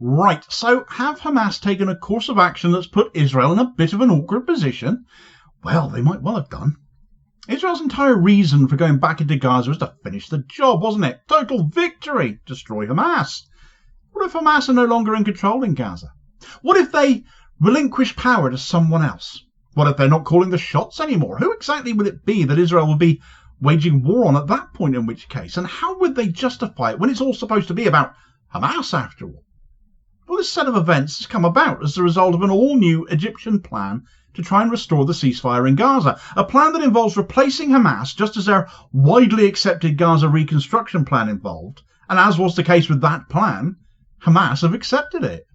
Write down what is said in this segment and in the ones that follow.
Right, so have Hamas taken a course of action that's put Israel in a bit of an awkward position? Well, they might well have done. Israel's entire reason for going back into Gaza was to finish the job, wasn't it? Total victory! Destroy Hamas. What if Hamas are no longer in control in Gaza? What if they relinquish power to someone else? What if they're not calling the shots anymore? Who exactly would it be that Israel would be waging war on at that point, in which case? And how would they justify it when it's all supposed to be about Hamas after all? Well, this set of events has come about as the result of an all-new Egyptian plan to try and restore the ceasefire in Gaza, a plan that involves replacing Hamas just as their widely accepted Gaza reconstruction plan involved, and as was the case with that plan, Hamas have accepted it.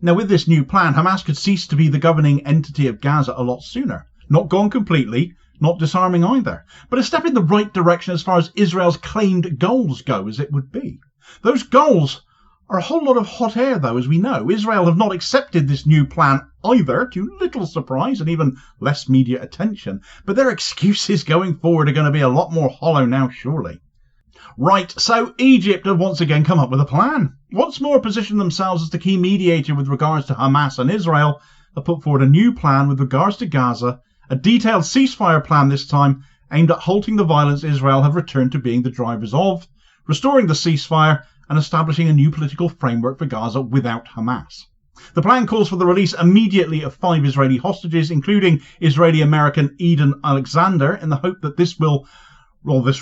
Now, with this new plan, Hamas could cease to be the governing entity of Gaza a lot sooner. Not gone completely, not disarming either, but a step in the right direction as far as Israel's claimed goals go, as it would be. Those goals are a whole lot of hot air, though, as we know. Israel have not accepted this new plan either, to little surprise and even less media attention, but their excuses going forward are going to be a lot more hollow now, surely. Right, so Egypt have once again come up with a plan. Once more positioned themselves as the key mediator with regards to Hamas and Israel, have put forward a new plan with regards to Gaza, a detailed ceasefire plan this time, aimed at halting the violence Israel have returned to being the drivers of, restoring the ceasefire, and establishing a new political framework for Gaza without Hamas. The plan calls for the release immediately of 5 Israeli hostages, including Israeli-American Eden Alexander, in the hope that this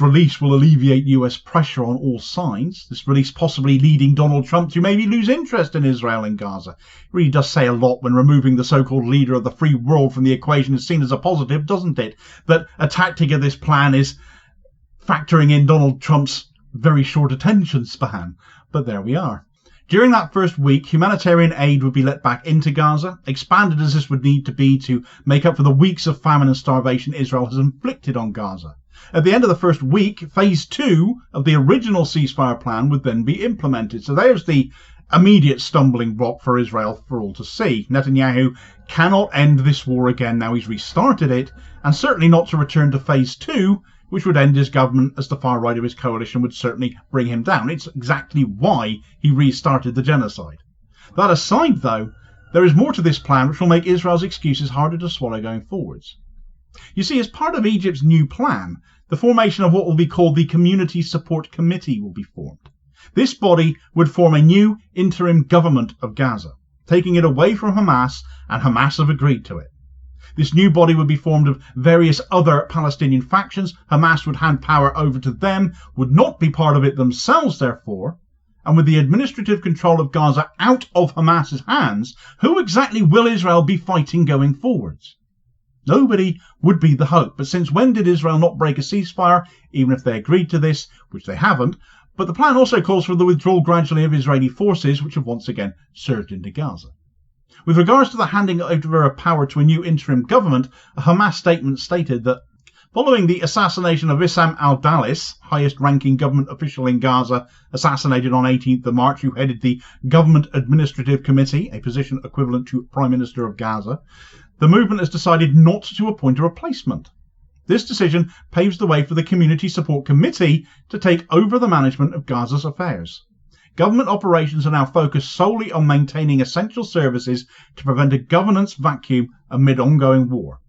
release will alleviate US pressure on all sides. This release possibly leading Donald Trump to maybe lose interest in Israel and Gaza. It really does say a lot when removing the so-called leader of the free world from the equation is seen as a positive, doesn't it? That a tactic of this plan is factoring in Donald Trump's very short attention span. But there we are. During that first week, humanitarian aid would be let back into Gaza, expanded as this would need to be to make up for the weeks of famine and starvation Israel has inflicted on Gaza. At the end of the first week, phase 2 of the original ceasefire plan would then be implemented. So there's the immediate stumbling block for Israel for all to see. Netanyahu cannot end this war again now he's restarted it, and certainly not to return to phase 2, which would end his government, as the far right of his coalition would certainly bring him down. It's exactly why he restarted the genocide. That aside, though, there is more to this plan which will make Israel's excuses harder to swallow going forwards. You see, as part of Egypt's new plan, the formation of what will be called the Community Support Committee will be formed. This body would form a new interim government of Gaza, taking it away from Hamas, and Hamas have agreed to it. This new body would be formed of various other Palestinian factions. Hamas would hand power over to them, would not be part of it themselves, therefore, and with the administrative control of Gaza out of Hamas's hands, who exactly will Israel be fighting going forwards? Nobody would be the hope, but since when did Israel not break a ceasefire, even if they agreed to this, which they haven't? But the plan also calls for the withdrawal gradually of Israeli forces, which have once again surged into Gaza. With regards to the handing over of power to a new interim government, a Hamas statement stated that following the assassination of Issam al-Dalis, highest-ranking government official in Gaza, assassinated on 18th of March, who headed the Government Administrative Committee, a position equivalent to Prime Minister of Gaza, the movement has decided not to appoint a replacement. This decision paves the way for the Community Support Committee to take over the management of Gaza's affairs. Government operations are now focused solely on maintaining essential services to prevent a governance vacuum amid ongoing war.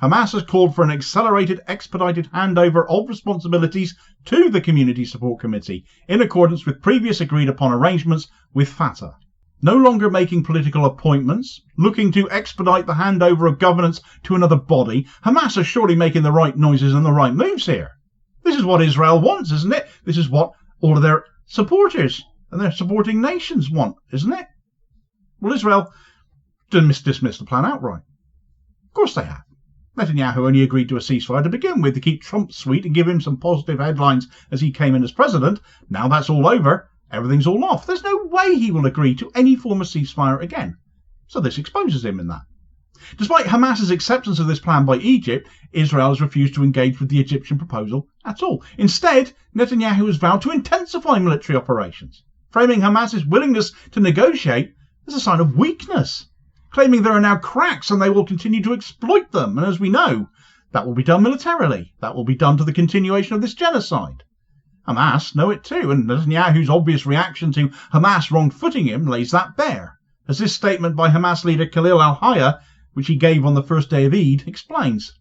Hamas has called for an accelerated, expedited handover of responsibilities to the Community Support Committee in accordance with previous agreed upon arrangements with Fatah. No longer making political appointments, looking to expedite the handover of governance to another body, Hamas are surely making the right noises and the right moves here. This is what Israel wants, isn't it? This is what all of their supporters and their supporting nations want, isn't it? Well, Israel didn't dismiss the plan outright. Of course they have. Netanyahu only agreed to a ceasefire to begin with to keep Trump sweet and give him some positive headlines as he came in as president. Now that's all over. Everything's all off. There's no way he will agree to any form of ceasefire again. So this exposes him in that. Despite Hamas's acceptance of this plan by Egypt, Israel has refused to engage with the Egyptian proposal at all. Instead, Netanyahu has vowed to intensify military operations, framing Hamas's willingness to negotiate as a sign of weakness, claiming there are now cracks and they will continue to exploit them. And as we know, that will be done militarily. That will be done to the continuation of this genocide. Hamas know it too, and Netanyahu's obvious reaction to Hamas wrong-footing him lays that bare, as this statement by Hamas leader Khalil al-Hayya, which he gave on the first day of Eid, explains.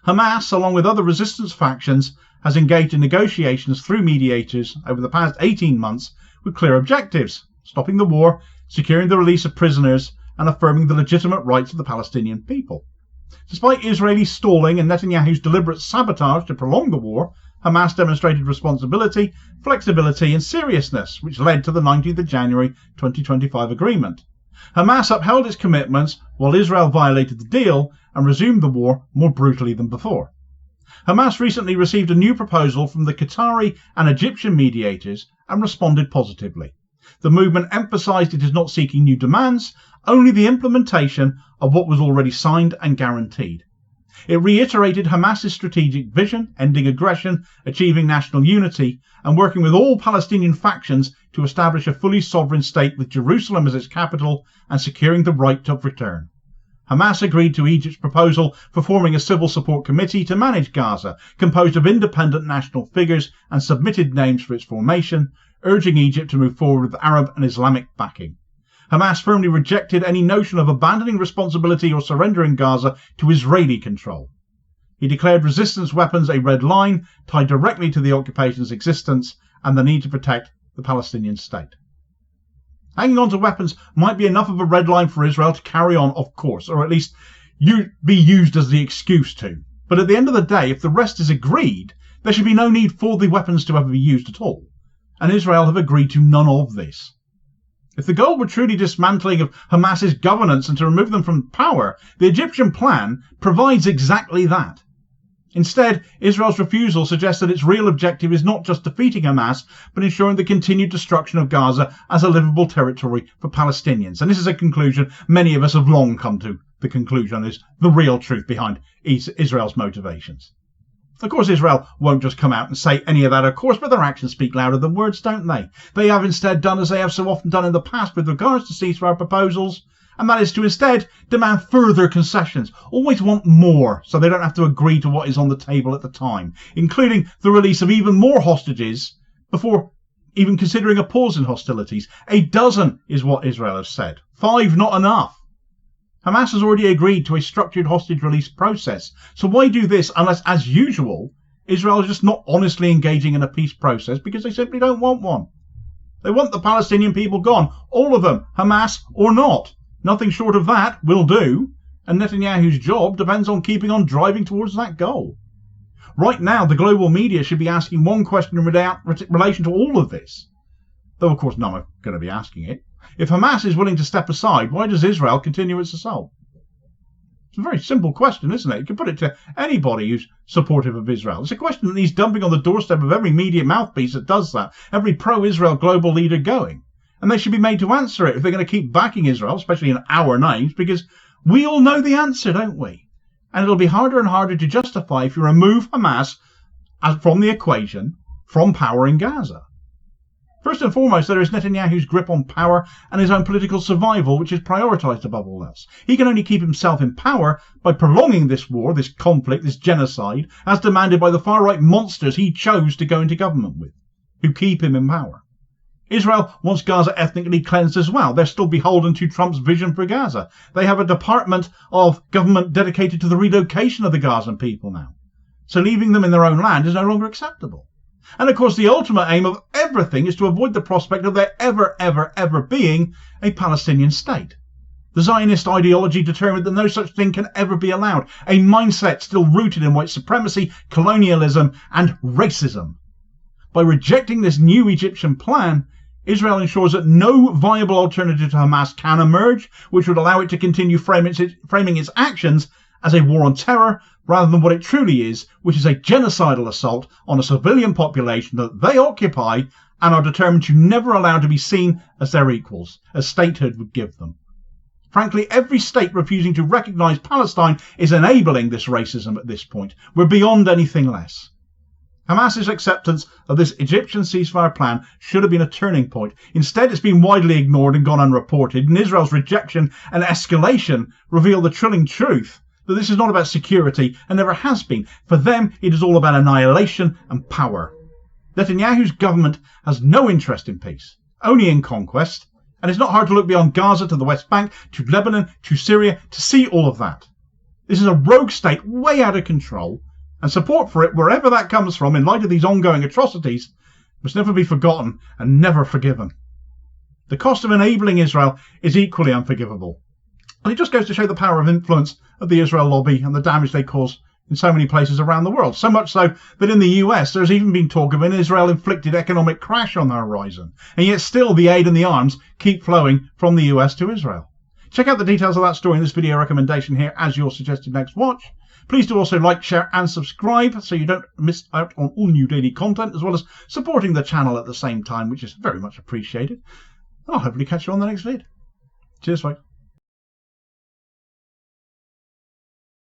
Hamas, along with other resistance factions, has engaged in negotiations through mediators over the past 18 months with clear objectives: stopping the war, securing the release of prisoners, and affirming the legitimate rights of the Palestinian people. Despite Israeli stalling and Netanyahu's deliberate sabotage to prolong the war, Hamas demonstrated responsibility, flexibility and seriousness, which led to the 19th of January 2025 agreement. Hamas upheld its commitments while Israel violated the deal and resumed the war more brutally than before. Hamas recently received a new proposal from the Qatari and Egyptian mediators and responded positively. The movement emphasized it is not seeking new demands, only the implementation of what was already signed and guaranteed. It reiterated Hamas's strategic vision, ending aggression, achieving national unity, and working with all Palestinian factions to establish a fully sovereign state with Jerusalem as its capital and securing the right of return. Hamas agreed to Egypt's proposal for forming a civil support committee to manage Gaza, composed of independent national figures, and submitted names for its formation, urging Egypt to move forward with Arab and Islamic backing. Hamas firmly rejected any notion of abandoning responsibility or surrendering Gaza to Israeli control. He declared resistance weapons a red line tied directly to the occupation's existence and the need to protect the Palestinian state. Hanging on to weapons might be enough of a red line for Israel to carry on, of course, or at least be used as the excuse to. But at the end of the day, if the rest is agreed, there should be no need for the weapons to ever be used at all. And Israel have agreed to none of this. If the goal were truly dismantling of Hamas's governance and to remove them from power, the Egyptian plan provides exactly that. Instead, Israel's refusal suggests that its real objective is not just defeating Hamas, but ensuring the continued destruction of Gaza as a livable territory for Palestinians. And this is a conclusion many of us have long come to the conclusion is the real truth behind Israel's motivations. Of course, Israel won't just come out and say any of that, of course, but their actions speak louder than words, don't they? They have instead done as they have so often done in the past with regards to ceasefire proposals, and that is to instead demand further concessions, always want more, so they don't have to agree to what is on the table at the time, including the release of even more hostages before even considering a pause in hostilities. 12 is what Israel has said. 5 not enough. Hamas has already agreed to a structured hostage release process, so why do this unless, as usual, Israel is just not honestly engaging in a peace process because they simply don't want one? They want the Palestinian people gone, all of them, Hamas or not. Nothing short of that will do, and Netanyahu's job depends on keeping on driving towards that goal. Right now, the global media should be asking one question in relation to all of this, though of course none are going to be asking it. If Hamas is willing to step aside, why does Israel continue its assault? It's a very simple question, isn't it? You can put it to anybody who's supportive of Israel. It's a question that needs dumping on the doorstep of every media mouthpiece that does that, every pro-Israel global leader going. And they should be made to answer it if they're going to keep backing Israel, especially in our names, because we all know the answer, don't we? And it'll be harder and harder to justify if you remove Hamas from the equation, from power in Gaza. First and foremost, there is Netanyahu's grip on power and his own political survival, which is prioritised above all else. He can only keep himself in power by prolonging this war, this conflict, this genocide, as demanded by the far-right monsters he chose to go into government with, who keep him in power. Israel wants Gaza ethnically cleansed as well. They're still beholden to Trump's vision for Gaza. They have a department of government dedicated to the relocation of the Gazan people now. So leaving them in their own land is no longer acceptable. And of course, the ultimate aim of everything is to avoid the prospect of there ever being a Palestinian state. The Zionist ideology determined that no such thing can ever be allowed, a mindset still rooted in white supremacy, colonialism, and racism. By rejecting this new Egyptian plan, Israel ensures that no viable alternative to Hamas can emerge, which would allow it to continue framing its actions as a war on terror, rather than what it truly is, which is a genocidal assault on a civilian population that they occupy and are determined to never allow to be seen as their equals, as statehood would give them. Frankly, every state refusing to recognise Palestine is enabling this racism at this point. We're beyond anything less. Hamas's acceptance of this Egyptian ceasefire plan should have been a turning point. Instead, it's been widely ignored and gone unreported, and Israel's rejection and escalation reveal the chilling truth that this is not about security and never has been. For them, it is all about annihilation and power. Netanyahu's government has no interest in peace, only in conquest, and it's not hard to look beyond Gaza to the West Bank, to Lebanon, to Syria, to see all of that. This is a rogue state way out of control, and support for it, wherever that comes from, in light of these ongoing atrocities, must never be forgotten and never forgiven. The cost of enabling Israel is equally unforgivable. And it just goes to show the power of influence of the Israel lobby and the damage they cause in so many places around the world. So much so that in the US, there's even been talk of an Israel-inflicted economic crash on the horizon. And yet still the aid and the arms keep flowing from the US to Israel. Check out the details of that story in this video recommendation here as your suggested next watch. Please do also like, share and subscribe so you don't miss out on all new daily content, as well as supporting the channel at the same time, which is very much appreciated. I'll hopefully catch you on the next vid. Cheers, folks.